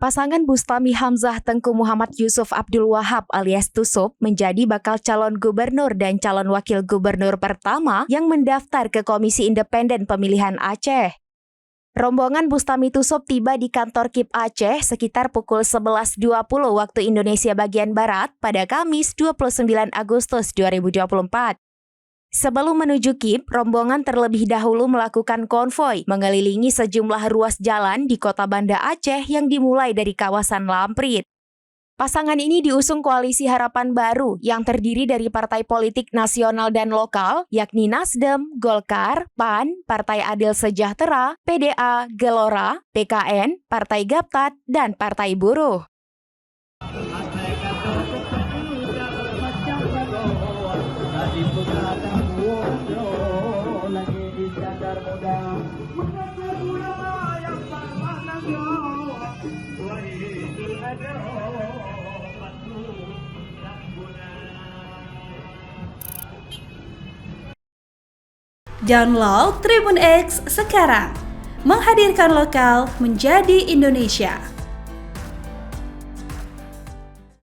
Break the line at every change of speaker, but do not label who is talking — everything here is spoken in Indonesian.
Pasangan Bustami Hamzah Tengku Muhammad Yusuf Abdul Wahab alias Tusup menjadi bakal calon gubernur dan calon wakil gubernur pertama yang mendaftar ke Komisi Independen Pemilihan Aceh. Rombongan Bustami Tusup tiba di kantor KIP Aceh sekitar pukul 11.20 waktu Indonesia bagian Barat pada Kamis 29 Agustus 2024. Sebelum menuju KIP, rombongan terlebih dahulu melakukan konvoi mengelilingi sejumlah ruas jalan di kota Banda Aceh yang dimulai dari kawasan Lamprit. Pasangan ini diusung Koalisi Harapan Baru yang terdiri dari partai politik nasional dan lokal, yakni Nasdem, Golkar, PAN, Partai Adil Sejahtera, PDA, Gelora, PKN, Partai Gaptat, dan Partai Buruh.
Download Tribun X sekarang, menghadirkan lokal menjadi Indonesia.